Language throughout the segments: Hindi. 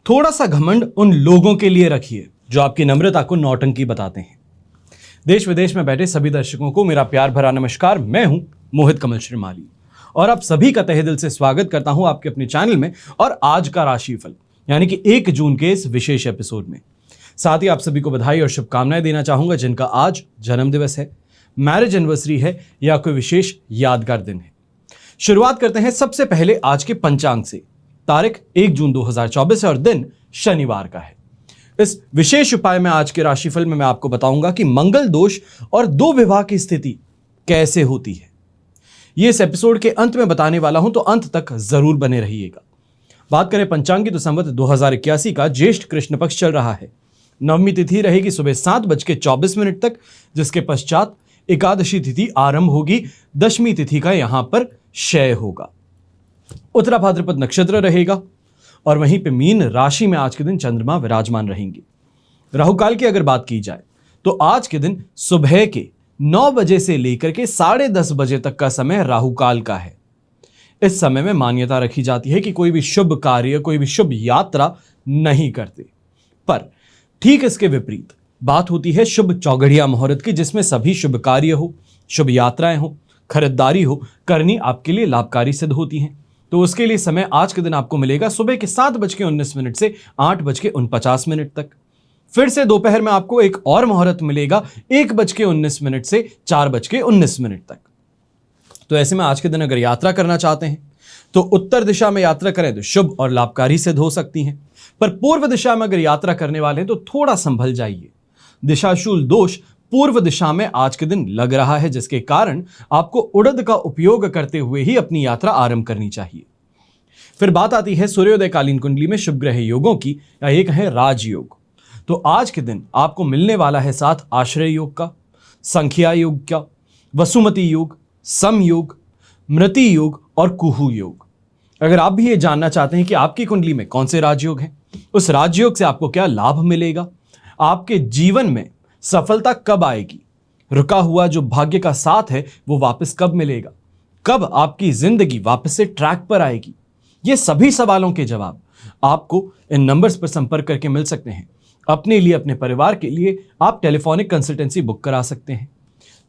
थोड़ा सा घमंड उन लोगों के लिए रखिए जो आपकी नम्रता को नौटंकी बताते हैं। देश विदेश में बैठे सभी दर्शकों को मेरा प्यार भरा नमस्कार। मैं हूं मोहित कमल श्रीमाली और आप सभी का तहे दिल से स्वागत करता हूं आपके अपने चैनल में और आज का राशिफल यानी कि 1 जून के इस विशेष एपिसोड में। साथ ही आप सभी को बधाई और शुभकामनाएं देना चाहूंगा जिनका आज जन्मदिवस है, मैरिज एनिवर्सरी है या कोई विशेष यादगार दिन है। शुरुआत करते हैं सबसे पहले आज के पंचांग से। तारीख 1 जून 2024 है और दिन शनिवार का है। इस विशेष उपाय में आज के राशिफल में मैं आपको बताऊंगा कि मंगल दोष और 2 विवाह की स्थिति कैसे होती है। ये इस एपिसोड के अंत में बताने वाला हूं, तो अंत तक जरूर बने रहिएगा। बात करें पंचांग की तो संवत 2081 का ज्येष्ठ कृष्ण पक्ष चल रहा है। नवमी तिथि रहेगी सुबह 7:24 तक, जिसके पश्चात एकादशी तिथि आरंभ होगी। दशमी तिथि का यहां पर क्षय होगा। उत्तरा भाद्रपद नक्षत्र रहेगा और वहीं पे मीन राशि में आज के दिन चंद्रमा विराजमान रहेंगे। राहुकाल की अगर बात की जाए तो आज के दिन सुबह के 9 बजे से लेकर के 10:30 बजे तक का समय राहुकाल का है। इस समय में मान्यता रखी जाती है कि कोई भी शुभ कार्य, कोई भी शुभ यात्रा नहीं करते। पर ठीक इसके विपरीत बात होती है शुभ चौगड़िया मुहूर्त की, जिसमें सभी शुभ कार्य हो, शुभ यात्राएं हो, खरीदारी हो करनी आपके लिए लाभकारी सिद्ध होती हैं। तो उसके लिए समय आज के दिन आपको मिलेगा सुबह के 7:19 से 8:49 तक। फिर से दोपहर में आपको एक और मुहूर्त मिलेगा 1:19 से 4:19 तक। तो ऐसे में आज के दिन अगर यात्रा करना चाहते हैं तो उत्तर दिशा में यात्रा करें तो शुभ और लाभकारी सिद्ध हो सकती हैं। पर पूर्व दिशा में अगर यात्रा करने वाले हैं तो थोड़ा संभल जाइए। दिशाशूल दोष पूर्व दिशा में आज के दिन लग रहा है, जिसके कारण आपको उड़द का उपयोग करते हुए ही अपनी यात्रा आरंभ करनी चाहिए। फिर बात आती है सूर्योदय कालीन कुंडली में शुभ ग्रह योगों की, या एक है राजयोग। तो आज के दिन आपको मिलने वाला है साथ आश्रय योग का, संख्या योग का, वसुमती योग, सम योग, मृति योग और कुहू योग। अगर आप भी ये जानना चाहते हैं कि आपकी कुंडली में कौन से राजयोग हैं, उस राजयोग से आपको क्या लाभ मिलेगा, आपके जीवन में सफलता कब आएगी, रुका हुआ जो भाग्य का साथ है वो वापस कब मिलेगा, कब आपकी जिंदगी वापस से ट्रैक पर आएगी, ये सभी सवालों के जवाब आपको इन नंबर्स पर संपर्क करके मिल सकते हैं। अपने लिए, अपने परिवार के लिए आप टेलीफोनिक कंसल्टेंसी बुक करा सकते हैं।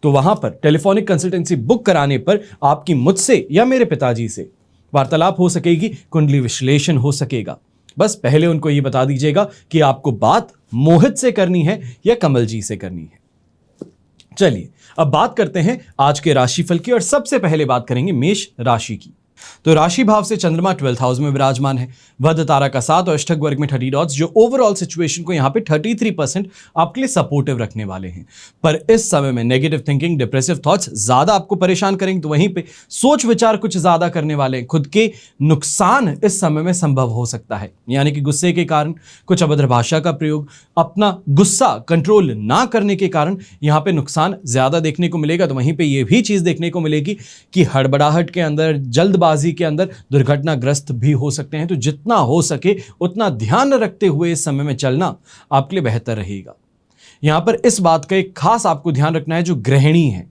तो वहां पर टेलीफोनिक कंसल्टेंसी बुक कराने पर आपकी मुझसे या मेरे पिताजी से वार्तालाप हो सकेगी, कुंडली विश्लेषण हो सकेगा। बस पहले उनको ये बता दीजिएगा कि आपको बात मोहित से करनी है या कमल जी से करनी है। चलिए अब बात करते हैं आज के राशिफल की और सबसे पहले बात करेंगे मेष राशि की। तो राशि भाव से चंद्रमा 12th हाउस में विराजमान है। वध तारा का 7 और अष्टक वर्ग में 30 डॉट्स, जो ओवरऑल सिचुएशन को यहां पे 33% आपके लिए सपोर्टिव रखने वाले हैं। पर इस समय में नेगेटिव थिंकिंग, डिप्रेसिव थॉट्स ज्यादा आपको परेशान करेंगे, तो वहीं पे सोच विचार कुछ ज्यादा करने वाले हैं। खुद के नुकसान इस समय में संभव हो सकता है, यानी कि गुस्से के कारण कुछ अभद्र भाषा का प्रयोग, अपना गुस्सा कंट्रोल ना करने के कारण यहां पे नुकसान ज्यादा देखने को मिलेगा। तो वहीं पे ये भी चीज देखने को मिलेगी कि हड़बड़ाहट के अंदर, जल्दबाजी के अंदर दुर्घटनाग्रस्त भी हो सकते हैं। तो जितना हो सके उतना ध्यान रखते हुए इस समय में चलना आपके लिए बेहतर रहेगा। यहां पर इस बात का एक खास आपको ध्यान रखना है, जो गृहिणी हैं,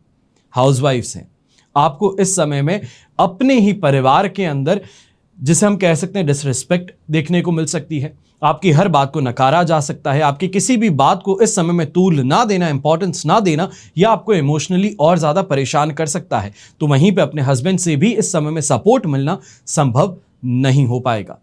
हाउसवाइफ्स हैं, आपको इस समय में अपने ही परिवार के अंदर, जिसे हम कह सकते हैं डिसरिस्पेक्ट, देखने को मिल सकती है। आपकी हर बात को नकारा जा सकता है। आपकी किसी भी बात को इस समय में तूल ना देना, इंपॉर्टेंस ना देना, या आपको इमोशनली और ज्यादा परेशान कर सकता है। तो वहीं पे अपने हस्बैंड से भी इस समय में सपोर्ट मिलना संभव नहीं हो पाएगा।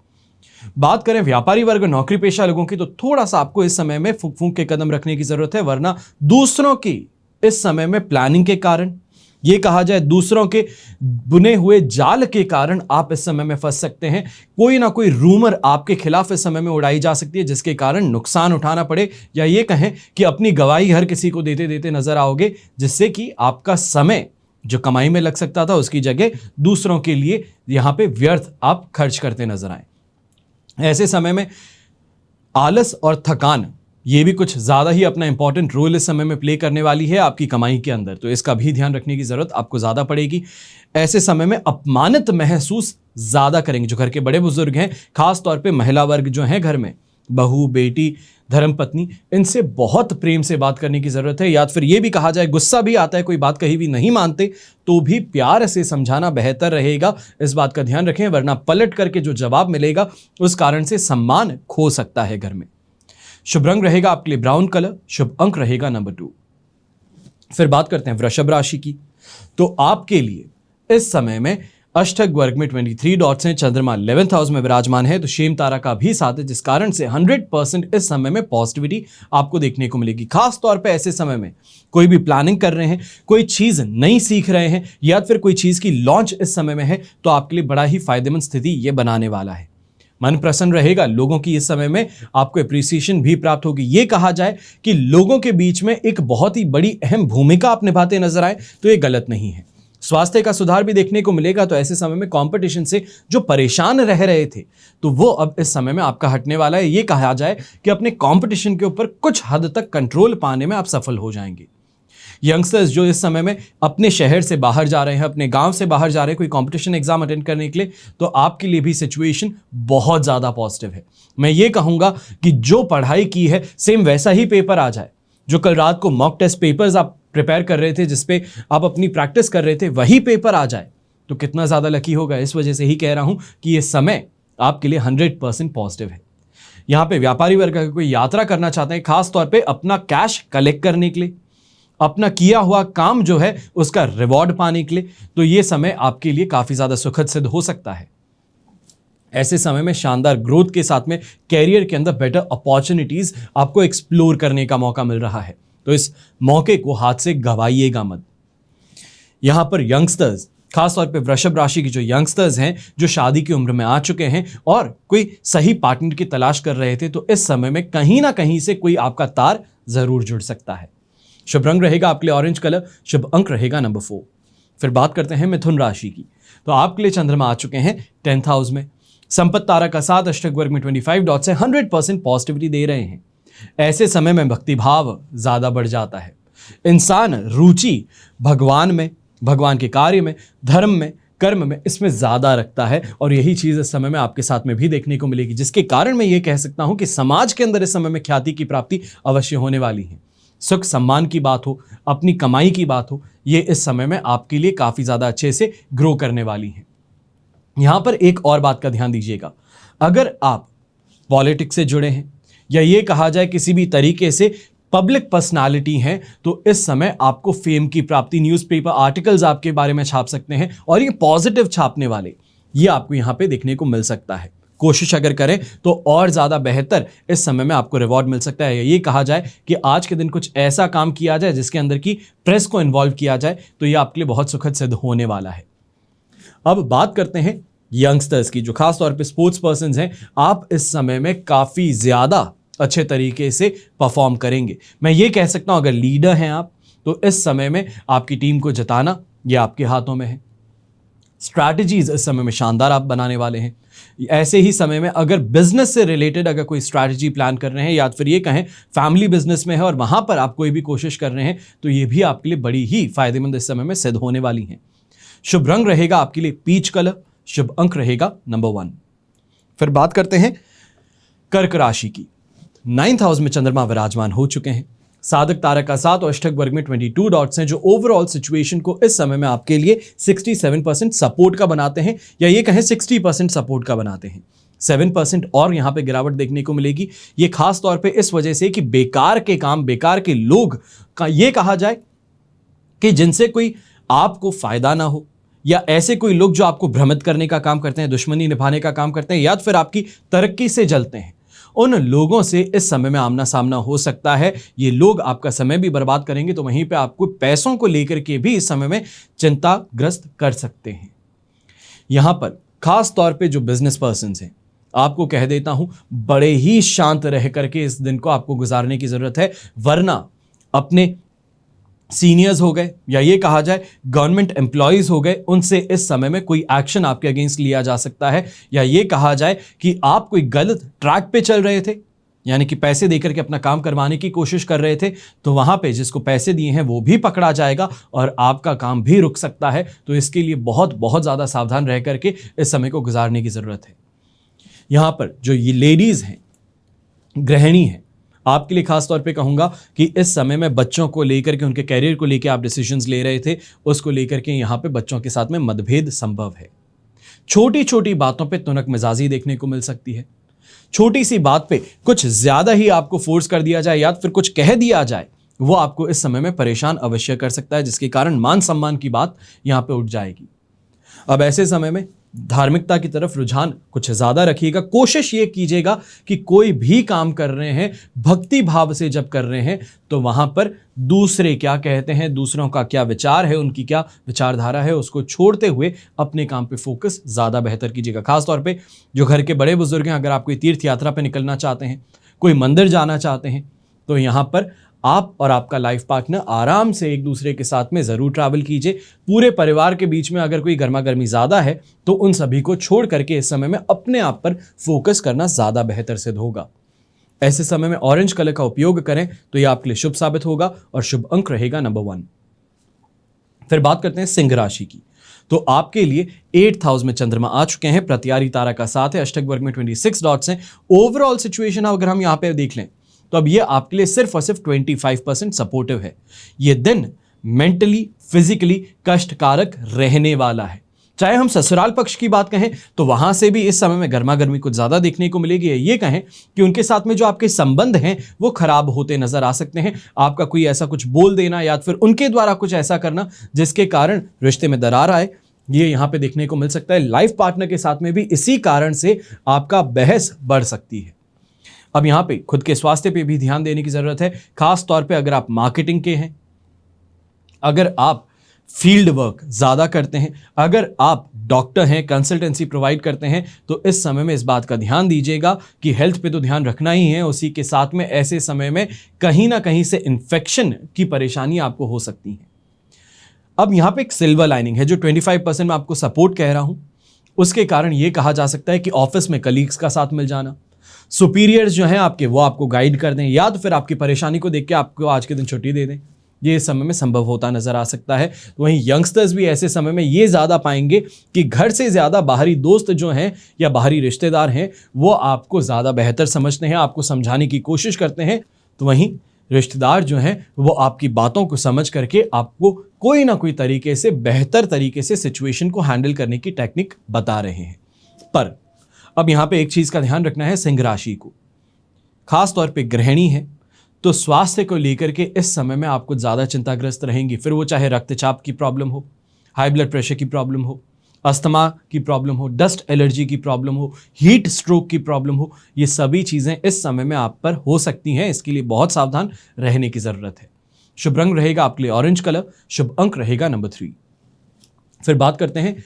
बात करें व्यापारी वर्ग, नौकरी पेशा लोगों की, तो थोड़ा सा आपको इस समय में फूंक फूंक के कदम रखने की जरूरत है, वरना दूसरों की इस समय में प्लानिंग के कारण, ये कहा जाए दूसरों के बुने हुए जाल के कारण आप इस समय में फंस सकते हैं। कोई ना कोई रूमर आपके खिलाफ इस समय में उड़ाई जा सकती है, जिसके कारण नुकसान उठाना पड़े, या ये कहें कि अपनी गवाही हर किसी को देते देते नजर आओगे, जिससे कि आपका समय जो कमाई में लग सकता था उसकी जगह दूसरों के लिए यहां पे व्यर्थ आप खर्च करते नजर आए। ऐसे समय में आलस और थकान, ये भी कुछ ज्यादा ही अपना इंपॉर्टेंट रोल इस समय में प्ले करने वाली है आपकी कमाई के अंदर। तो इसका भी ध्यान रखने की जरूरत आपको ज्यादा पड़ेगी। ऐसे समय में अपमानित महसूस ज्यादा करेंगे जो घर के बड़े बुजुर्ग हैं, खास तौर पे महिला वर्ग जो है घर में, बहू, बेटी, धर्मपत्नी, इनसे बहुत प्रेम से बात करने की जरूरत है। या फिर ये भी कहा जाए गुस्सा भी आता है, कोई बात कही भी नहीं मानते तो भी प्यार से समझाना बेहतर रहेगा। इस बात का ध्यान रखें, वरना पलट करके जो जवाब मिलेगा उस कारण से सम्मान खो सकता है घर में। शुभ रंग रहेगा आपके लिए ब्राउन कलर, शुभ अंक रहेगा नंबर 2। फिर बात करते हैं वृषभ राशि की। तो आपके लिए इस समय में अष्टक वर्ग में 23 डॉट्स हैं, चंद्रमा 11th हाउस में विराजमान है, तो शेम तारा का भी साथ है, जिस कारण से 100% इस समय में पॉजिटिविटी आपको देखने को मिलेगी। खास तौर पे ऐसे समय में कोई भी प्लानिंग कर रहे हैं, कोई चीज नई सीख रहे हैं या फिर कोई चीज की लॉन्च इस समय में है, तो आपके लिए बड़ा ही फायदेमंद स्थिति ये बनाने वाला है। मन प्रसन्न रहेगा, लोगों की इस समय में आपको एप्रिसिएशन भी प्राप्त होगी। ये कहा जाए कि लोगों के बीच में एक बहुत ही बड़ी अहम भूमिका आप निभाते नजर आए तो ये गलत नहीं है। स्वास्थ्य का सुधार भी देखने को मिलेगा, तो ऐसे समय में कंपटीशन से जो परेशान रह रहे थे तो वो अब इस समय में आपका हटने वाला है। ये कहा जाए कि अपने कंपटीशन के ऊपर कुछ हद तक कंट्रोल पाने में आप सफल हो जाएंगे। यंगस्टर्स जो इस समय में अपने शहर से बाहर जा रहे हैं, अपने गांव से बाहर जा रहे हैं कोई कंपटीशन एग्जाम अटेंड करने के लिए, तो आपके लिए भी सिचुएशन बहुत ज़्यादा पॉजिटिव है। मैं ये कहूँगा कि जो पढ़ाई की है सेम वैसा ही पेपर आ जाए। जो कल रात को मॉक टेस्ट पेपर्स आप प्रिपेयर कर रहे थे, जिसपे आप अपनी प्रैक्टिस कर रहे थे, वही पेपर आ जाए तो कितना ज़्यादा लकी होगा। इस वजह से ही कह रहा हूँ कि ये समय आपके लिए 100% पॉजिटिव है। यहाँ पे व्यापारी वर्ग का कोई यात्रा करना चाहते हैं, खास तौर पे अपना कैश कलेक्ट करने के लिए, अपना किया हुआ काम जो है उसका रिवॉर्ड पाने के लिए, तो ये समय आपके लिए काफ़ी ज़्यादा सुखद सिद्ध हो सकता है। ऐसे समय में शानदार ग्रोथ के साथ में कैरियर के अंदर बेटर अपॉर्चुनिटीज आपको एक्सप्लोर करने का मौका मिल रहा है, तो इस मौके को हाथ से गंवाइएगा मत। यहां पर यंगस्टर्स, खासतौर पे वृषभ राशि की जो यंगस्टर्स हैं, जो शादी की उम्र में आ चुके हैं और कोई सही पार्टनर की तलाश कर रहे थे, तो इस समय में कहीं ना कहीं से कोई आपका तार जरूर जुड़ सकता है। शुभ रंग रहेगा आपके लिए ऑरेंज कलर, शुभ अंक रहेगा नंबर 4। फिर बात करते हैं मिथुन राशि की। तो आपके लिए चंद्रमा आ चुके हैं 10th हाउस में, संपत्ति तारा का साथ अष्टक वर्ग में 25 डॉट्स है, 100% पॉजिटिविटी दे रहे हैं। ऐसे समय में भक्ति भाव ज्यादा बढ़ जाता है। इंसान रुचि भगवान में, भगवान के कार्य में, धर्म में, कर्म में, इसमें ज्यादा रखता है और यही चीज इस समय में आपके साथ में भी देखने को मिलेगी, जिसके कारण मैं ये कह सकता हूं कि समाज के अंदर इस समय में ख्याति की प्राप्ति अवश्य होने वाली है। सुख सम्मान की बात हो, अपनी कमाई की बात हो, ये इस समय में आपके लिए काफी ज्यादा अच्छे से ग्रो करने वाली है। यहां पर एक और बात का ध्यान दीजिएगा, अगर आप पॉलिटिक्स से जुड़े हैं या ये कहा जाए किसी भी तरीके से पब्लिक पर्सनालिटी हैं, तो इस समय आपको फेम की प्राप्ति, न्यूज़पेपर आर्टिकल्स आपके बारे में छाप सकते हैं और ये पॉजिटिव छापने वाले, ये आपको यहां पे देखने को मिल सकता है। कोशिश अगर करें तो और ज़्यादा बेहतर इस समय में आपको रिवॉर्ड मिल सकता है। ये कहा जाए कि आज के दिन कुछ ऐसा काम किया जाए जिसके अंदर की प्रेस को इन्वॉल्व किया जाए, तो ये आपके लिए बहुत सुखद सिद्ध होने वाला है। अब बात करते हैं यंगस्टर्स की, जो खास तौर पे स्पोर्ट्स पर्सन्स हैं। आप इस समय में काफ़ी ज़्यादा अच्छे तरीके से परफॉर्म करेंगे। मैं ये कह सकता हूँ अगर लीडर हैं आप, तो इस समय में आपकी टीम को जिताना ये आपके हाथों में है। स्ट्रैटेजीज इस समय में शानदार आप बनाने वाले हैं। ऐसे ही समय में अगर बिजनेस से रिलेटेड अगर कोई स्ट्रैटेजी प्लान कर रहे हैं या फिर ये कहें फैमिली बिजनेस में है और वहां पर आप कोई भी कोशिश कर रहे हैं, तो ये भी आपके लिए बड़ी ही फायदेमंद इस समय में सिद्ध होने वाली हैं। शुभ रंग रहेगा आपके लिए पीच कलर, शुभ अंक रहेगा नंबर 1। फिर बात करते हैं कर्क राशि की। 9th हाउस में चंद्रमा विराजमान हो चुके हैं, साधक तारा का साथ और अष्टक वर्ग में 22 डॉट्स हैं, जो ओवरऑल सिचुएशन को इस समय में आपके लिए 67% सपोर्ट का बनाते हैं, या ये कहें 60% सपोर्ट का बनाते हैं। 7% और यहाँ पे गिरावट देखने को मिलेगी। ये खास तौर पे इस वजह से कि बेकार के काम, बेकार के लोग का ये कहा जाए कि जिनसे कोई आपको फायदा ना हो, या ऐसे कोई लोग जो आपको भ्रमित करने का काम करते हैं, दुश्मनी निभाने का काम करते हैं, या फिर आपकी तरक्की से जलते हैं, उन लोगों से इस समय में आमना सामना हो सकता है। ये लोग आपका समय भी बर्बाद करेंगे, तो वहीं पे आपको पैसों को लेकर के भी इस समय में चिंताग्रस्त कर सकते हैं। यहां पर खास तौर पे जो बिजनेस पर्सन्स हैं, आपको कह देता हूं बड़े ही शांत रह करके इस दिन को आपको गुजारने की जरूरत है, वरना अपने सीनियर्स हो गए या ये कहा जाए गवर्नमेंट एम्प्लॉयज हो गए, उनसे इस समय में कोई एक्शन आपके अगेंस्ट लिया जा सकता है, या ये कहा जाए कि आप कोई गलत ट्रैक पे चल रहे थे, यानी कि पैसे देकर के अपना काम करवाने की कोशिश कर रहे थे, तो वहां पे जिसको पैसे दिए हैं वो भी पकड़ा जाएगा और आपका काम भी रुक सकता है। तो इसके लिए बहुत बहुत ज़्यादा सावधान रह करके इस समय को गुजारने की ज़रूरत है। यहाँ पर जो ये लेडीज़ हैं, गृहिणी है, आपके लिए खास तौर पे कहूंगा कि इस समय में बच्चों को लेकर के, उनके कैरियर को लेकर आप डिसीजंस ले रहे थे, उसको लेकर के यहां पे बच्चों के साथ में मतभेद संभव है। छोटी छोटी बातों पे तुनक मिजाजी देखने को मिल सकती है। छोटी सी बात पे कुछ ज्यादा ही आपको फोर्स कर दिया जाए या फिर कुछ कह दिया जाए, वो आपको इस समय में परेशान अवश्य कर सकता है, जिसके कारण मान सम्मान की बात यहां पे उठ जाएगी। अब ऐसे समय में धार्मिकता की तरफ रुझान कुछ ज्यादा रखिएगा। कोशिश ये कीजिएगा कि कोई भी काम कर रहे हैं भक्ति भाव से जब कर रहे हैं तो वहां पर दूसरे क्या कहते हैं, दूसरों का क्या विचार है, उनकी क्या विचारधारा है, उसको छोड़ते हुए अपने काम पे फोकस ज्यादा बेहतर कीजिएगा। खासतौर पे जो घर के बड़े बुजुर्ग हैं, अगर आप कोई तीर्थ यात्रा पे निकलना चाहते हैं, कोई मंदिर जाना चाहते हैं, तो यहां पर आप और आपका लाइफ पार्टनर आराम से एक दूसरे के साथ में जरूर ट्रैवल कीजिए। पूरे परिवार के बीच में अगर कोई गर्मा गर्मी ज्यादा है तो उन सभी को छोड़ करके इस समय में अपने आप पर फोकस करना ज्यादा बेहतर सिद्ध होगा। ऐसे समय में ऑरेंज कलर का उपयोग करें तो यह आपके लिए शुभ साबित होगा और शुभ अंक रहेगा नंबर 1। फिर बात करते हैं सिंह राशि की। तो आपके लिए 8th हाउस में चंद्रमा आ चुके हैं, प्रत्यारी तारा का साथ है, अष्टक वर्ग में 26 डॉट्स हैं। ओवरऑल सिचुएशन अगर हम यहां पे देख लें तो अब ये आपके लिए सिर्फ और सिर्फ 25% सपोर्टिव है। ये दिन मेंटली फिजिकली कष्टकारक रहने वाला है। चाहे हम ससुराल पक्ष की बात कहें तो वहां से भी इस समय में गर्मा गर्मी कुछ ज्यादा देखने को मिलेगी। ये कहें कि उनके साथ में जो आपके संबंध हैं वो खराब होते नजर आ सकते हैं। आपका कोई ऐसा कुछ बोल देना या फिर उनके द्वारा कुछ ऐसा करना जिसके कारण रिश्ते में दरार आए, ये यहां पे देखने को मिल सकता है। लाइफ पार्टनर के साथ में भी इसी कारण से आपका बहस बढ़ सकती है। अब यहां पे खुद के स्वास्थ्य पे भी ध्यान देने की जरूरत है। खास तौर पे अगर आप मार्केटिंग के हैं, अगर आप फील्ड वर्क ज्यादा करते हैं, अगर आप डॉक्टर हैं, कंसल्टेंसी प्रोवाइड करते हैं, तो इस समय में इस बात का ध्यान दीजिएगा कि हेल्थ पे तो ध्यान रखना ही है, उसी के साथ में ऐसे समय में कहीं ना कहीं से इन्फेक्शन की परेशानी आपको हो सकती है। अब यहां पे एक सिल्वर लाइनिंग है, जो 25% में आपको सपोर्ट कह रहा हूं, उसके कारण यह कहा जा सकता है कि ऑफिस में कलीग्स का साथ मिल जाना, सुपीरियर्स जो हैं आपके वो आपको गाइड कर दें, या तो फिर आपकी परेशानी को देख के आपको आज के दिन छुट्टी दे दें, ये इस समय में संभव होता नजर आ सकता है। तो वहीं यंगस्टर्स भी ऐसे समय में ये ज्यादा पाएंगे कि घर से ज्यादा बाहरी दोस्त जो हैं या बाहरी रिश्तेदार हैं वो आपको ज्यादा बेहतर समझते हैं, आपको समझाने की कोशिश करते हैं। तो वहीं रिश्तेदार जो हैं वो आपकी बातों को समझ करके आपको कोई ना कोई तरीके से बेहतर तरीके से सिचुएशन को हैंडल करने की टेक्निक बता रहे हैं। पर अब यहां पे एक चीज का ध्यान रखना है, सिंह राशि को खास तौर पे गृहिणी है तो स्वास्थ्य को लेकर के इस समय में आप कुछ ज्यादा चिंताग्रस्त रहेंगी। फिर वो चाहे रक्तचाप की प्रॉब्लम हो, हाई ब्लड प्रेशर की प्रॉब्लम हो, अस्थमा की प्रॉब्लम हो, डस्ट एलर्जी की प्रॉब्लम हो, हीट स्ट्रोक की प्रॉब्लम हो, ये सभी चीजें इस समय में आप पर हो सकती हैं। इसके लिए बहुत सावधान रहने की जरूरत है। शुभ रंग रहेगा आपके लिए ऑरेंज कलर, शुभ अंक रहेगा नंबर 3। फिर बात करते हैं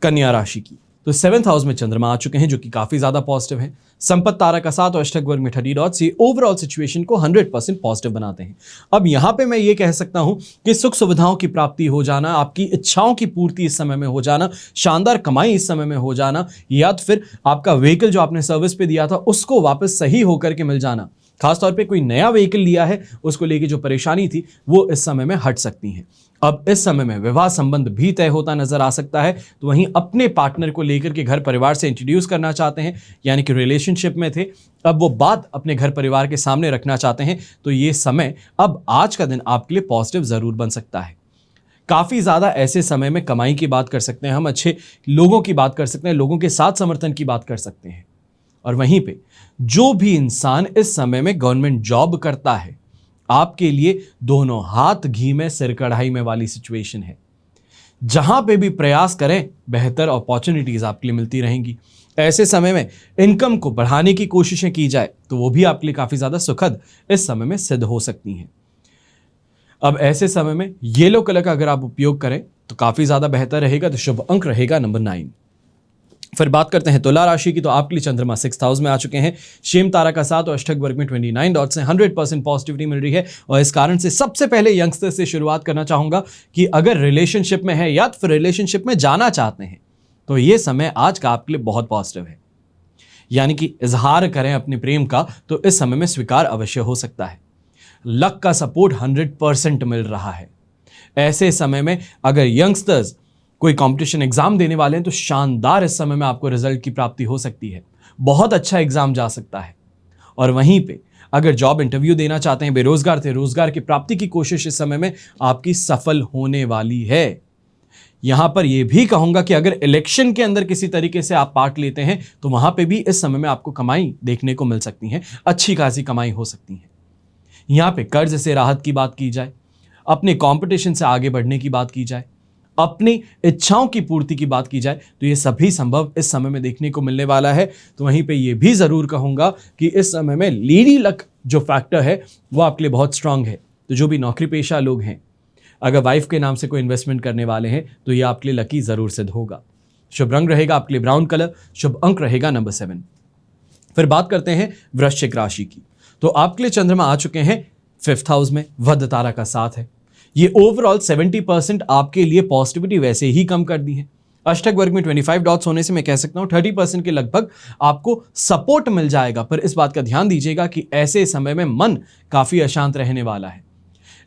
कन्या राशि की। तो 7th हाउस में चंद्रमा आ चुके हैं, जो कि काफी ज्यादा पॉजिटिव है। संपत्ति तारा का साथ और अष्टक वर्ग में 30 डॉट्स ये ओवरऑल सिचुएशन को 100% पॉजिटिव बनाते हैं। अब यहां पे मैं ये कह सकता हूं कि सुख सुविधाओं की प्राप्ति हो जाना, आपकी इच्छाओं की पूर्ति इस समय में हो जाना, शानदार कमाई इस समय में हो जाना, या तो फिर आपका व्हीकल जो आपने सर्विस पे दिया था उसको वापस सही होकर के मिल जाना। खासतौर पे कोई नया व्हीकल लिया है, उसको लेके जो परेशानी थी वो इस समय में हट सकती है। अब इस समय में विवाह संबंध भी तय होता नजर आ सकता है। तो वहीं अपने पार्टनर को लेकर के घर परिवार से इंट्रोड्यूस करना चाहते हैं, यानी कि रिलेशनशिप में थे, अब वो बात अपने घर परिवार के सामने रखना चाहते हैं, तो ये समय अब आज का दिन आपके लिए पॉजिटिव जरूर बन सकता है। काफी ज्यादा ऐसे समय में कमाई की बात कर सकते हैं हम, अच्छे लोगों की बात कर सकते हैं, लोगों के साथ समर्थन की बात कर सकते हैं। और वहीं पे जो भी इंसान इस समय में गवर्नमेंट जॉब करता है, आपके लिए दोनों हाथ घी में सिर कढ़ाई में वाली सिचुएशन है। जहां पे भी प्रयास करें बेहतर अपॉर्चुनिटीज आपके लिए मिलती रहेंगी। ऐसे समय में इनकम को बढ़ाने की कोशिशें की जाए तो वो भी आपके लिए काफी ज्यादा सुखद इस समय में सिद्ध हो सकती हैं। अब ऐसे समय में येलो कलर का अगर आप उपयोग करें तो काफी ज्यादा बेहतर रहेगा। तो शुभ अंक रहेगा नंबर 9। फिर बात करते हैं तुला राशि की। तो आपके लिए चंद्रमा 6th हाउस में आ चुके हैं, शेम तारा का साथ और अष्टक वर्ग में 29 डॉट्स हैं। 100% पॉजिटिविटी मिल रही है और इस कारण से सबसे पहले यंगस्टर से शुरुआत करना चाहूंगा कि अगर रिलेशनशिप में है या फिर रिलेशनशिप में जाना चाहते हैं तो ये समय आज का आपके लिए बहुत पॉजिटिव है। यानी कि इजहार करें अपने प्रेम का तो इस समय में स्वीकार अवश्य हो सकता है। लक का सपोर्ट 100% मिल रहा है। ऐसे समय में अगर यंगस्टर्स कोई कंपटीशन एग्जाम देने वाले हैं तो शानदार इस समय में आपको रिजल्ट की प्राप्ति हो सकती है। बहुत अच्छा एग्जाम जा सकता है और वहीं पे अगर जॉब इंटरव्यू देना चाहते हैं, बेरोजगार थे, रोजगार की प्राप्ति की कोशिश इस समय में आपकी सफल होने वाली है। यहां पर यह भी कहूंगा कि अगर इलेक्शन के अंदर किसी तरीके से आप पार्ट लेते हैं तो वहां पे भी इस समय में आपको कमाई देखने को मिल सकती है, अच्छी खासी कमाई हो सकती है। यहां पे कर्ज से राहत की बात की जाए, अपने कंपटीशन से आगे बढ़ने की बात की जाए, अपनी इच्छाओं की पूर्ति की बात की जाए, तो ये सभी संभव इस समय में देखने को मिलने वाला है। तो वहीं पे ये भी जरूर कहूंगा कि इस समय में लेडी लक जो फैक्टर है वो आपके लिए बहुत स्ट्रांग है। तो जो भी नौकरी पेशा लोग हैं, अगर वाइफ के नाम से कोई इन्वेस्टमेंट करने वाले हैं तो ये आपके लिए लकी जरूर सिद्ध होगा। शुभ रंग रहेगा आपके लिए ब्राउन कलर, शुभ अंक रहेगा नंबर 7। फिर बात करते हैं वृश्चिक राशि की। तो आपके लिए चंद्रमा आ चुके हैं 5th हाउस में, वध तारा का साथ है। ये ओवरऑल 70% आपके लिए पॉजिटिविटी वैसे ही कम कर दी है। अष्टक वर्ग में 25 डॉट्स होने से मैं कह सकता हूं 30% के लगभग आपको सपोर्ट मिल जाएगा। पर इस बात का ध्यान दीजिएगा कि ऐसे समय में मन काफी अशांत रहने वाला है।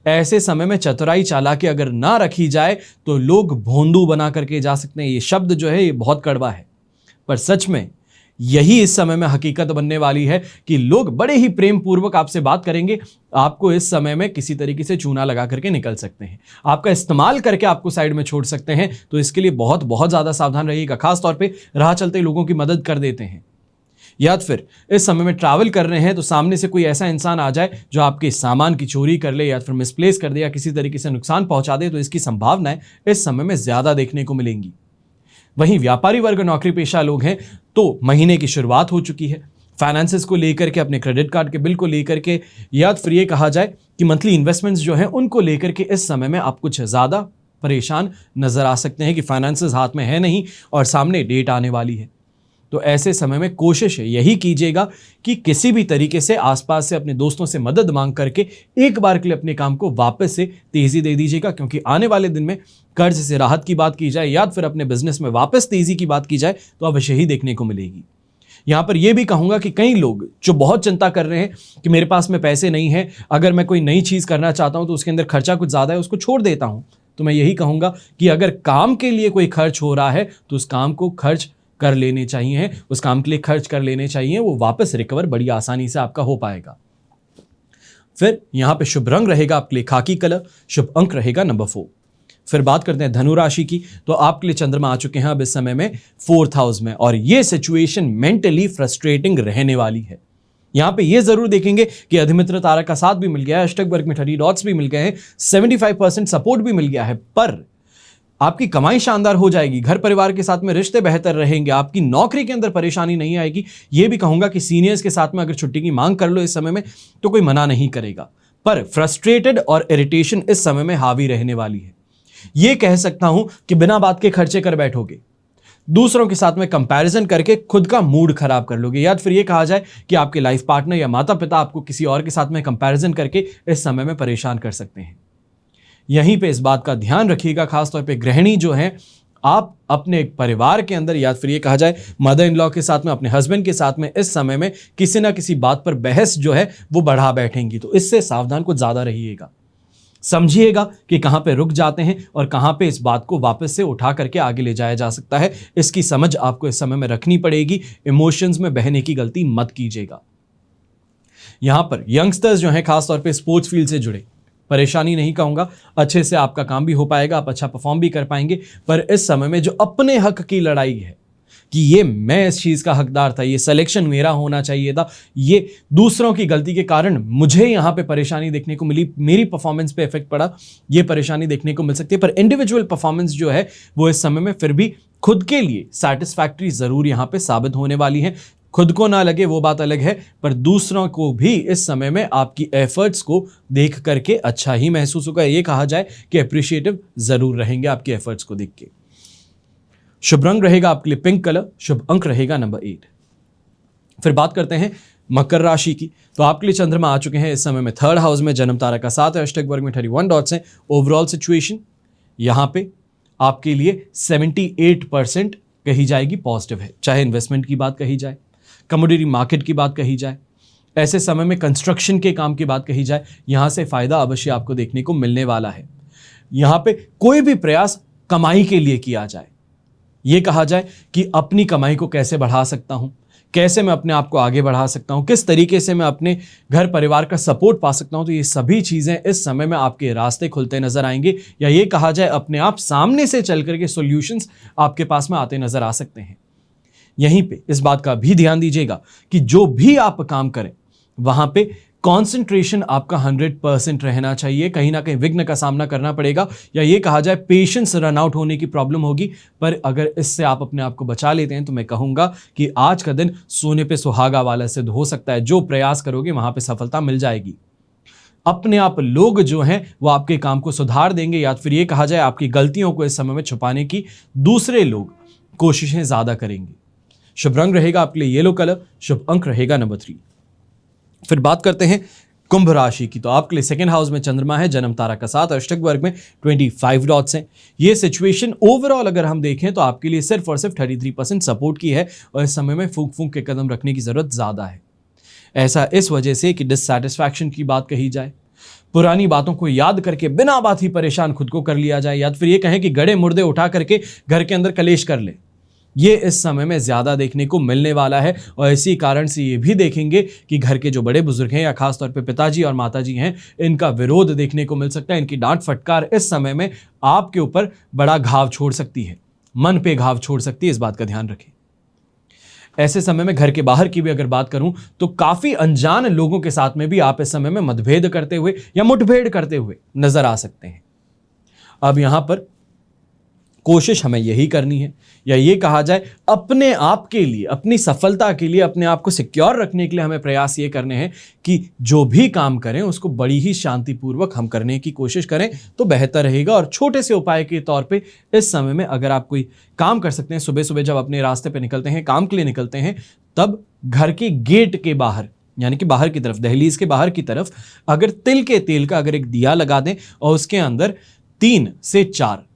ऐसे समय में चतुराई चालाकी अगर ना रखी जाए तो लोग भोंदू बना करके जा सकते हैं। ये शब्द जो है ये बहुत कड़वा है, पर सच में यही इस समय में हकीकत बनने वाली है कि लोग बड़े ही प्रेम पूर्वक आपसे बात करेंगे। आपको इस समय में किसी तरीके से चूना लगा करके निकल सकते हैं, आपका इस्तेमाल करके आपको साइड में छोड़ सकते हैं। तो इसके लिए बहुत बहुत ज्यादा सावधान रहिएगा। खास तौर पे राह चलते लोगों की मदद कर देते हैं, या फिर इस समय में ट्रैवल कर रहे हैं तो सामने से कोई ऐसा इंसान आ जाए जो आपके सामान की चोरी कर ले या फिर मिसप्लेस कर दे या किसी तरीके से नुकसान पहुंचा दे, तो इसकी संभावनाएं इस समय में ज्यादा देखने को मिलेंगी। वहीं व्यापारी वर्ग, नौकरी पेशा लोग हैं तो महीने की शुरुआत हो चुकी है। फाइनेंसेस को लेकर के, अपने क्रेडिट कार्ड के बिल को लेकर के, या फिर ये कहा जाए कि मंथली इन्वेस्टमेंट्स जो हैं उनको लेकर के इस समय में आप कुछ ज्यादा परेशान नजर आ सकते हैं कि फाइनेंसेस हाथ में है नहीं और सामने डेट आने वाली है। तो ऐसे समय में कोशिश यही कीजिएगा कि किसी भी तरीके से आसपास से अपने दोस्तों से मदद मांग करके एक बार के लिए अपने काम को वापस से तेजी दे दीजिएगा, क्योंकि आने वाले दिन में कर्ज से राहत की बात की जाए या फिर अपने बिजनेस में वापस तेजी की बात की जाए तो अवश्य ही देखने को मिलेगी। यहां पर यह भी कहूंगा कि कई लोग जो बहुत चिंता कर रहे हैं कि मेरे पास में पैसे नहीं है, अगर मैं कोई नई चीज करना चाहता हूं तो उसके अंदर खर्चा कुछ ज्यादा है, उसको छोड़ देता हूं, तो मैं यही कहूंगा कि अगर काम के लिए कोई खर्च हो रहा है तो उस काम को खर्च कर लेने चाहिए, उस काम के लिए खर्च कर लेने चाहिए, वो वापस रिकवर बड़ी आसानी से आपका हो पाएगा। फिर यहां पे शुभ रंग रहेगा आपके लिए खाकी कलर, शुभ अंक रहेगा नंबर 4। फिर बात करते हैं धनु राशि की। तो आपके लिए चंद्रमा आ चुके हैं अब इस समय में 4th हाउस में, और ये सिचुएशन मेंटली फ्रस्ट्रेटिंग रहने वाली है। यहां पे ये जरूर देखेंगे कि अधिमित्र तारा का साथ भी मिल गया है, अष्टक वर्ग में 30 डॉट्स भी मिल गए हैं, 75% सपोर्ट भी मिल गया है, पर आपकी कमाई शानदार हो जाएगी, घर परिवार के साथ में रिश्ते बेहतर रहेंगे, आपकी नौकरी के अंदर परेशानी नहीं आएगी। यह भी कहूंगा कि सीनियर्स के साथ में अगर छुट्टी की मांग कर लो इस समय में तो कोई मना नहीं करेगा, पर फ्रस्ट्रेटेड और इरिटेशन इस समय में हावी रहने वाली है। यह कह सकता हूं कि बिना बात के खर्चे कर बैठोगे, दूसरों के साथ में कंपैरिजन करके खुद का मूड खराब कर लोगे, या फिर यह कहा जाए कि आपके लाइफ पार्टनर या माता पिता आपको किसी और के साथ में कंपैरिजन करके इस समय में परेशान कर सकते हैं। यहीं पे इस बात का ध्यान रखिएगा, खासतौर पे गृहिणी जो है, आप अपने परिवार के अंदर या फिर ये कहा जाए मदर इन लॉ के साथ में, अपने हस्बैंड के साथ में इस समय में किसी ना किसी बात पर बहस जो है वो बढ़ा बैठेंगी, तो इससे सावधान कुछ ज्यादा रहिएगा। समझिएगा कि कहां पे रुक जाते हैं और कहां पे इस बात को वापस से उठा करके आगे ले जाया जा सकता है, इसकी समझ आपको इस समय में रखनी पड़ेगी। इमोशंस में बहने की गलती मत कीजिएगा। यहां पर यंगस्टर्स जो हैं खासतौर पे स्पोर्ट्स फील्ड से जुड़े, परेशानी नहीं कहूंगा, अच्छे से आपका काम भी हो पाएगा, आप अच्छा परफॉर्म भी कर पाएंगे। पर इस समय में जो अपने हक की लड़ाई है कि ये मैं इस चीज का हकदार था, ये सिलेक्शन मेरा होना चाहिए था, ये दूसरों की गलती के कारण मुझे यहां पे परेशानी देखने को मिली, मेरी परफॉर्मेंस पे इफेक्ट पड़ा, ये परेशानी देखने को मिल सकती है। पर इंडिविजुअल परफॉर्मेंस जो है वो इस समय में फिर भी खुद के लिए सैटिस्फैक्टरी जरूर यहां पे साबित होने वाली है। खुद को ना लगे वो बात अलग है, पर दूसरों को भी इस समय में आपकी एफर्ट्स को देख करके अच्छा ही महसूस होगा। ये कहा जाए कि अप्रिशिएटिव जरूर रहेंगे आपके एफर्ट्स को देख के। शुभ रंग रहेगा आपके लिए पिंक कलर, शुभ अंक रहेगा नंबर 8। फिर बात करते हैं मकर राशि की। तो आपके लिए चंद्रमा आ चुके हैं इस समय में 3rd हाउस में, जन्म तारा का साथ है, अष्टक वर्ग में 31 डॉट्स हैं। ओवरऑल सिचुएशन यहां पे आपके लिए 78% कही जाएगी पॉजिटिव है, चाहे इन्वेस्टमेंट की बात कही जाए, कमोडिटी मार्केट की बात कही जाए, ऐसे समय में कंस्ट्रक्शन के काम की बात कही जाए, यहां से फायदा अवश्य आपको देखने को मिलने वाला है। यहां पे कोई भी प्रयास कमाई के लिए किया जाए, यह कहा जाए कि अपनी कमाई को कैसे बढ़ा सकता हूं, कैसे मैं अपने आप को आगे बढ़ा सकता हूं, किस तरीके से मैं अपने घर परिवार का सपोर्ट पा सकता हूं, तो ये सभी चीज़ें इस समय में आपके रास्ते खुलते नजर आएंगे, या ये कहा जाए अपने आप सामने से चल करके सॉल्यूशंस आपके पास में आते नजर आ सकते हैं। यहीं पे इस बात का भी ध्यान दीजिएगा कि जो भी आप काम करें वहां पे कंसंट्रेशन आपका 100% रहना चाहिए। कहीं ना कहीं विघ्न का सामना करना पड़ेगा, या ये कहा जाए पेशेंस रन आउट होने की प्रॉब्लम होगी, पर अगर इससे आप अपने आप को बचा लेते हैं तो मैं कहूंगा कि आज का दिन सोने पे सुहागा वाला सिद्ध हो सकता है। जो प्रयास करोगे वहां पे सफलता मिल जाएगी। अपने आप लोग जो हैं वो आपके काम को सुधार देंगे, या फिर ये कहा जाए आपकी गलतियों को इस समय में छुपाने की दूसरे लोग कोशिशें ज्यादा करेंगे। शुभ रंग रहेगा आपके लिए येलो कलर, शुभ अंक रहेगा नंबर 3। फिर बात करते हैं कुंभ राशि की। तो आपके लिए सेकंड हाउस में चंद्रमा है, जन्म तारा का 7, अष्टक वर्ग में 25 डॉट्स हैं। ये सिचुएशन ओवरऑल अगर हम देखें तो आपके लिए सिर्फ और सिर्फ 33% सपोर्ट की है, और इस समय में फूंक फूंक के कदम रखने की जरूरत ज्यादा है। ऐसा इस वजह से कि डिससैटिस्फैक्शन की बात कही जाए, पुरानी बातों को याद करके बिना बात ही परेशान खुद को कर लिया जाए, या फिर ये कहें कि गड़े मुर्दे उठा करके घर के अंदर कलेश कर ले, ये इस समय में ज्यादा देखने को मिलने वाला है। और इसी कारण से ये भी देखेंगे कि घर के जो बड़े बुजुर्ग हैं, या खासतौर पे पिताजी और माताजी हैं, इनका विरोध देखने को मिल सकता है। इनकी डांट फटकार इस समय में आपके ऊपर बड़ा घाव छोड़ सकती है, मन पे घाव छोड़ सकती है, इस बात का ध्यान रखें। ऐसे समय में घर के बाहर की भी अगर बात करूं तो काफी अनजान लोगों के साथ में भी आप इस समय में मतभेद करते हुए या मुठभेड़ करते हुए नजर आ सकते हैं। अब यहां पर कोशिश हमें यही करनी है, या ये कहा जाए अपने आप के लिए, अपनी सफलता के लिए, अपने आप को सिक्योर रखने के लिए हमें प्रयास ये करने हैं कि जो भी काम करें उसको बड़ी ही शांतिपूर्वक हम करने की कोशिश करें तो बेहतर रहेगा। और छोटे से उपाय के तौर पे इस समय में अगर आप कोई काम कर सकते हैं, सुबह सुबह जब अपने रास्ते पे निकलते हैं, काम के लिए निकलते हैं, तब घर के गेट के बाहर, यानी कि बाहर की तरफ, दहलीज के बाहर की तरफ अगर तिल के तेल का अगर एक दिया लगा दें और उसके अंदर 3 से 4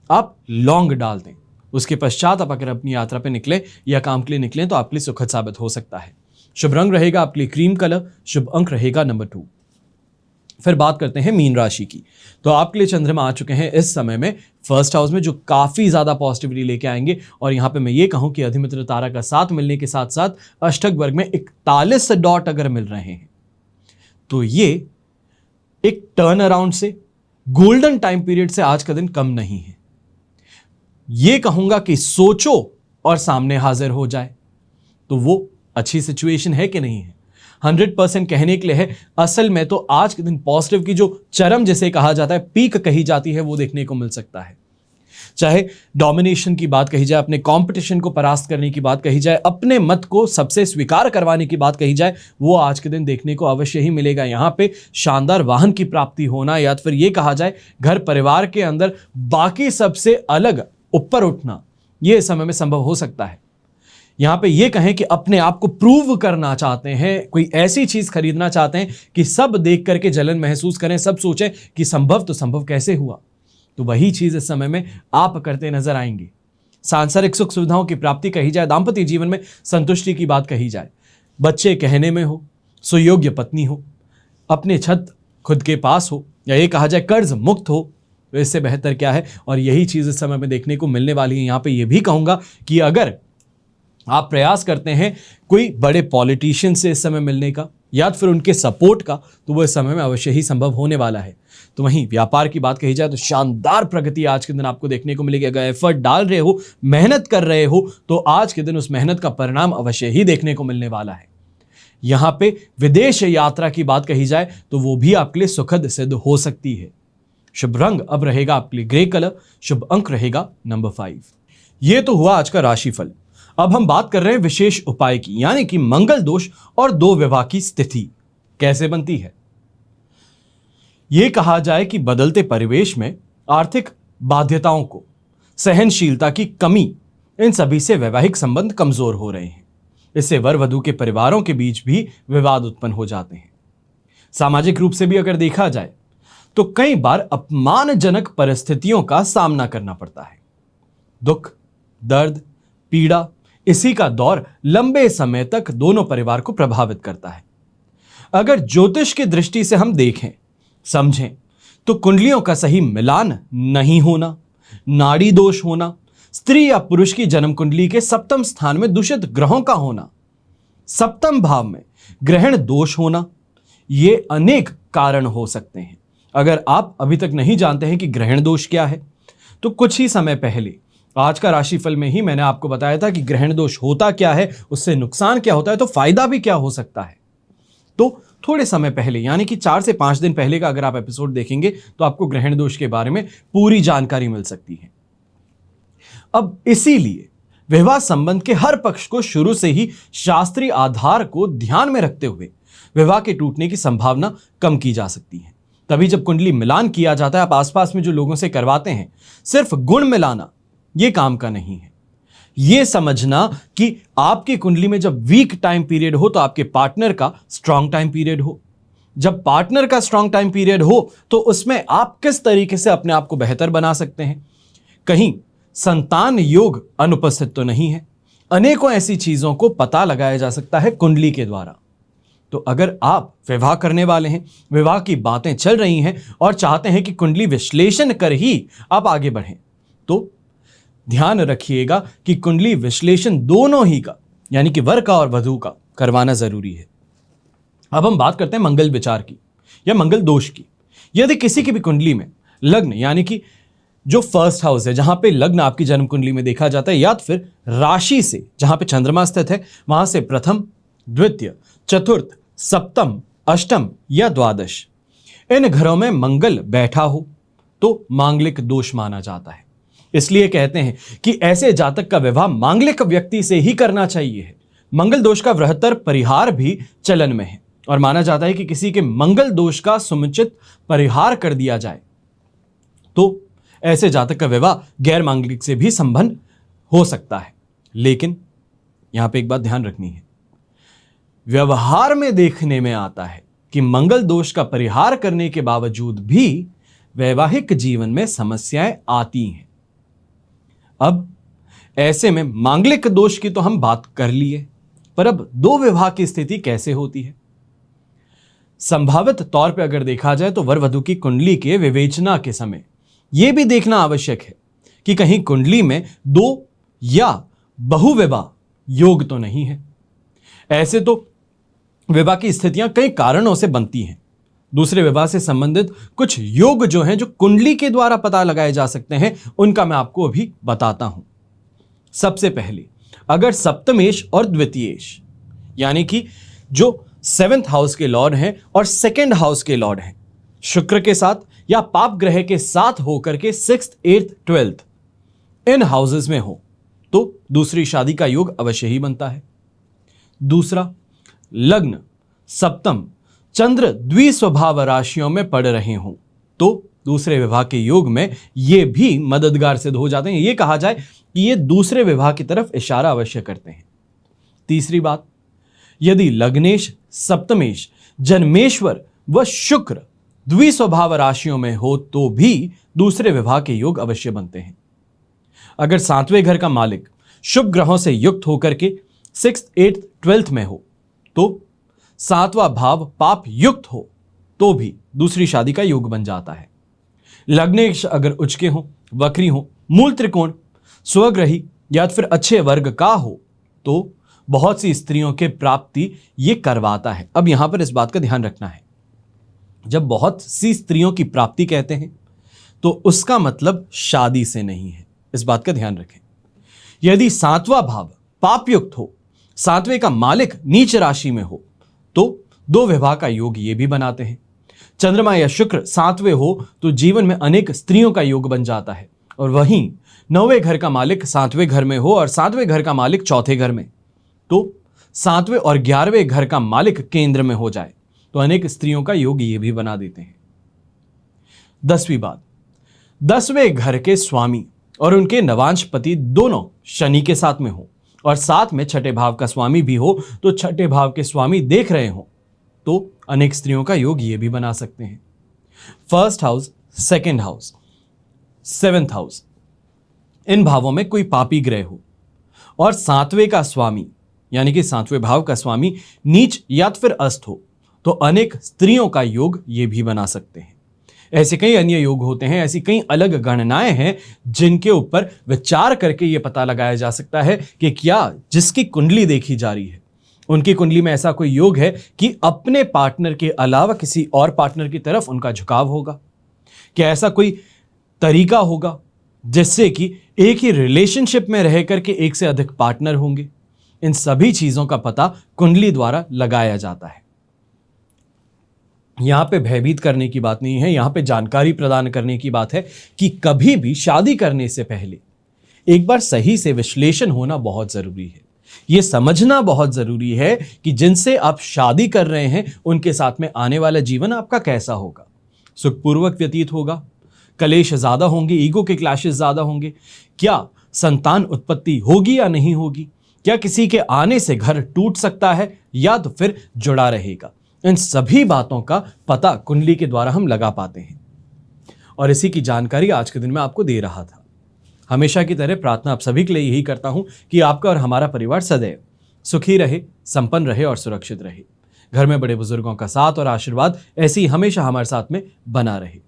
आप लौंग डाल दें, उसके पश्चात आप अगर अपनी यात्रा पे निकले या काम के लिए निकलें तो आपके लिए सुखद साबित हो सकता है। शुभ रंग रहेगा आपके लिए क्रीम कलर, शुभ अंक रहेगा नंबर 2। फिर बात करते हैं मीन राशि की। तो आपके लिए चंद्रमा आ चुके हैं इस समय में फर्स्ट हाउस में, जो काफी ज्यादा पॉजिटिविटी लेके आएंगे। और यहां पे मैं ये कहूं कि अधिमित्र तारा का साथ मिलने के साथ साथ अष्टक वर्ग में 41 डॉट अगर मिल रहे हैं तो ये एक टर्न अराउंड से, गोल्डन टाइम पीरियड से आज का दिन कम नहीं है। ये कहूंगा कि सोचो और सामने हाजिर हो जाए, तो वो अच्छी सिचुएशन है कि नहीं है, 100% कहने के लिए है। असल में तो आज के दिन पॉजिटिव की जो चरम जिसे कहा जाता है, पीक कही जाती है, वो देखने को मिल सकता है। चाहे डोमिनेशन की बात कही जाए, अपने कंपटीशन को परास्त करने की बात कही जाए, अपने मत को सबसे स्वीकार करवाने की बात कही जाए, वो आज के दिन देखने को अवश्य ही मिलेगा। यहां पे शानदार वाहन की प्राप्ति होना, या फिर ये कहा जाए घर परिवार के अंदर बाकी सबसे अलग ऊपर उठना, यह इस समय में संभव हो सकता है। यहां पे ये कहें कि अपने आप को प्रूव करना चाहते हैं, कोई ऐसी चीज खरीदना चाहते हैं कि सब देख करके जलन महसूस करें, सब सोचें कि संभव तो संभव कैसे हुआ, तो वही चीज इस समय में आप करते नजर आएंगे। सांसारिक सुख सुविधाओं की प्राप्ति कही जाए, दाम्पत्य जीवन में संतुष्टि की बात कही जाए, बच्चे कहने में हो, सुयोग्य पत्नी हो, अपने छत खुद के पास हो, या ये कहा जाए कर्ज मुक्त हो, तो इससे बेहतर क्या है। और यही चीज इस समय में देखने को मिलने वाली है। यहां पे ये भी कहूंगा कि अगर आप प्रयास करते हैं कोई बड़े पॉलिटिशियन से इस समय मिलने का या फिर उनके सपोर्ट का, तो वो इस समय में अवश्य ही संभव होने वाला है। तो वहीं व्यापार की बात कही जाए तो शानदार प्रगति आज के दिन आपको देखने को मिलेगी। अगर एफर्ट डाल रहे हो, मेहनत कर रहे हो, तो आज के दिन उस मेहनत का परिणाम अवश्य ही देखने को मिलने वाला है। यहां पे विदेश यात्रा की बात कही जाए तो वो भी आपके लिए सुखद सिद्ध हो सकती है। शुभ रंग अब रहेगा आपके लिए ग्रे कलर, शुभ अंक रहेगा नंबर 5। ये तो हुआ आज का राशिफल। अब हम बात कर रहे हैं विशेष उपाय की, यानी कि मंगल दोष और 2 विवाह की स्थिति कैसे बनती है। यह कहा जाए कि बदलते परिवेश में आर्थिक बाध्यताओं को, सहनशीलता की कमी, इन सभी से वैवाहिक संबंध कमजोर हो रहे हैं। इससे वर वधू के परिवारों के बीच भी विवाद उत्पन्न हो जाते हैं। सामाजिक रूप से भी अगर देखा जाए तो कई बार अपमानजनक परिस्थितियों का सामना करना पड़ता है। दुख, दर्द, पीड़ा, इसी का दौर लंबे समय तक दोनों परिवार को प्रभावित करता है। अगर ज्योतिष की दृष्टि से हम देखें, समझें, तो कुंडलियों का सही मिलान नहीं होना, नाड़ी दोष होना, स्त्री या पुरुष की जन्म कुंडली के 7वें स्थान में दूषित ग्रहों का होना, सप्तम भाव में ग्रहण दोष होना, ये अनेक कारण हो सकते हैं। अगर आप अभी तक नहीं जानते हैं कि ग्रहण दोष क्या है, तो कुछ ही समय पहले आज का राशिफल में ही मैंने आपको बताया था कि ग्रहण दोष होता क्या है, उससे नुकसान क्या होता है, तो फायदा भी क्या हो सकता है। तो थोड़े समय पहले यानी कि 4 से 5 दिन पहले का अगर आप एपिसोड देखेंगे तो आपको ग्रहण दोष के बारे में पूरी जानकारी मिल सकती है। अब इसीलिए विवाह संबंध के हर पक्ष को शुरू से ही शास्त्रीय आधार को ध्यान में रखते हुए विवाह के टूटने की संभावना कम की जा सकती है। तभी जब कुंडली मिलान किया जाता है, आप आसपास में जो लोगों से करवाते हैं, सिर्फ गुण मिलाना ये काम का नहीं है। ये समझना कि आपकी कुंडली में जब वीक टाइम पीरियड हो तो आपके पार्टनर का स्ट्रांग टाइम पीरियड हो। जब पार्टनर का स्ट्रांग टाइम पीरियड हो तो उसमें आप किस तरीके से अपने आप को बेहतर बना सकते हैं। कहीं संतान योग अनुपस्थित तो नहीं है। अनेकों ऐसी चीजों को पता लगाया जा सकता है कुंडली के द्वारा। तो अगर आप विवाह करने वाले हैं, विवाह की बातें चल रही हैं और चाहते हैं कि कुंडली विश्लेषण कर ही आप आगे बढ़ें, तो ध्यान रखिएगा कि कुंडली विश्लेषण दोनों ही का, यानी कि वर का और वधू का, करवाना जरूरी है। अब हम बात करते हैं मंगल विचार की या मंगल दोष की। यदि किसी की भी कुंडली में लग्न, यानी कि जो फर्स्ट हाउस है जहां पे लग्न आपकी जन्म कुंडली में देखा जाता है, या तो फिर राशि से जहां पे चंद्रमा स्थित है वहां से प्रथम, द्वितीय, चतुर्थ, सप्तम, अष्टम या द्वादश, इन घरों में मंगल बैठा हो तो मांगलिक दोष माना जाता है। इसलिए कहते हैं कि ऐसे जातक का विवाह मांगलिक व्यक्ति से ही करना चाहिए। मंगल दोष का बृहत्तर परिहार भी चलन में है और माना जाता है कि किसी के मंगल दोष का समुचित परिहार कर दिया जाए तो ऐसे जातक का विवाह गैर मांगलिक से भी संबंध हो सकता है। लेकिन यहां पे एक बात ध्यान रखनी है, व्यवहार में देखने में आता है कि मंगल दोष का परिहार करने के बावजूद भी वैवाहिक जीवन में समस्याएं आती हैं। अब ऐसे में मांगलिक दोष की तो हम बात कर लिए, पर अब दो विवाह की स्थिति कैसे होती है। संभावित तौर पर अगर देखा जाए तो वर वधू की कुंडली के विवेचना के समय यह भी देखना आवश्यक है कि कहीं कुंडली में दो या बहुविवाह योग तो नहीं है। ऐसे तो विवाह की स्थितियां कई कारणों से बनती हैं। दूसरे विवाह से संबंधित कुछ योग जो हैं, जो कुंडली के द्वारा पता लगाए जा सकते हैं, उनका मैं आपको अभी बताता हूं। सबसे पहले, अगर सप्तमेश और द्वितीयेश, यानी कि जो 7th हाउस के लॉर्ड हैं और 2nd हाउस के लॉर्ड हैं, शुक्र के साथ या पाप ग्रह के साथ होकर के 6th, 8th, 12th इन हाउसेस में हो तो दूसरी शादी का योग अवश्य ही बनता है। दूसरा, लग्न, सप्तम, चंद्र द्विस्वभाव राशियों में पड़ रहे हों तो दूसरे विवाह के योग में ये भी मददगार सिद्ध हो जाते हैं। ये कहा जाए कि ये दूसरे विवाह की तरफ इशारा अवश्य करते हैं। तीसरी बात, यदि लग्नेश, सप्तमेश, जन्मेश्वर व शुक्र द्विस्वभाव राशियों में हो तो भी दूसरे विवाह के योग अवश्य बनते हैं। अगर 7वें घर का मालिक शुभ ग्रहों से युक्त होकर के 6th, 8th, 12th में हो तो 7वां भाव पाप युक्त हो तो भी दूसरी शादी का योग बन जाता है। लग्नेश अगर उचके हो, वक्री हो, मूल त्रिकोण, स्वग्रही या फिर अच्छे वर्ग का हो तो बहुत सी स्त्रियों के प्राप्ति ये करवाता है। अब यहां पर इस बात का ध्यान रखना है, जब बहुत सी स्त्रियों की प्राप्ति कहते हैं तो उसका मतलब शादी से नहीं है। इस बात का ध्यान रखें। यदि 7वां भाव पापयुक्त हो, 7वें का मालिक नीच राशि में हो तो दो विवाह का योग ये भी बनाते हैं। चंद्रमा या शुक्र 7वें हो तो जीवन में अनेक स्त्रियों का योग बन जाता है। और वहीं 9वें घर का मालिक 7वें घर में हो और 7वें घर का मालिक 4थे घर में तो 7वें और 11वें घर का मालिक केंद्र में हो जाए तो अनेक स्त्रियों का योग ये भी बना देते हैं। 10वीं बात, 10वें घर के स्वामी और उनके नवांश पति दोनों शनि के साथ में हो और साथ में 6ठे भाव का स्वामी भी हो तो 6ठे भाव के स्वामी देख रहे हो तो अनेक स्त्रियों का योग ये भी बना सकते हैं। 1st house, 2nd house, 7th house, इन भावों में कोई पापी ग्रह हो और 7वें का स्वामी यानी कि 7वें भाव का स्वामी नीच या फिर अस्त हो तो अनेक स्त्रियों का योग ये भी बना सकते हैं। ऐसे कई अन्य योग होते हैं, ऐसी कई अलग गणनाएं हैं जिनके ऊपर विचार करके ये पता लगाया जा सकता है कि क्या जिसकी कुंडली देखी जा रही है उनकी कुंडली में ऐसा कोई योग है कि अपने पार्टनर के अलावा किसी और पार्टनर की तरफ उनका झुकाव होगा? क्या ऐसा कोई तरीका होगा जिससे कि एक ही रिलेशनशिप में रह करके एक से अधिक पार्टनर होंगे? इन सभी चीजों का पता कुंडली द्वारा लगाया जाता है। यहां पे भयभीत करने की बात नहीं है, यहां पे जानकारी प्रदान करने की बात है कि कभी भी शादी करने से पहले एक बार सही से विश्लेषण होना बहुत जरूरी है। यह समझना बहुत जरूरी है कि जिनसे आप शादी कर रहे हैं उनके साथ में आने वाला जीवन आपका कैसा होगा। सुखपूर्वक व्यतीत होगा? कलेश ज्यादा होंगे? ईगो के क्लैशेस ज्यादा होंगे? क्या संतान उत्पत्ति होगी या नहीं होगी? क्या किसी के आने से घर टूट सकता है या तो फिर जुड़ा रहेगा? इन सभी बातों का पता कुंडली के द्वारा हम लगा पाते हैं और इसी की जानकारी आज के दिन में आपको दे रहा था। हमेशा की तरह प्रार्थना आप सभी के लिए यही करता हूं कि आपका और हमारा परिवार सदैव सुखी रहे, संपन्न रहे और सुरक्षित रहे। घर में बड़े बुजुर्गों का साथ और आशीर्वाद ऐसे ही हमेशा हमारे साथ में बना रहे।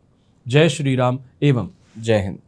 जय श्री राम एवं जय हिंद।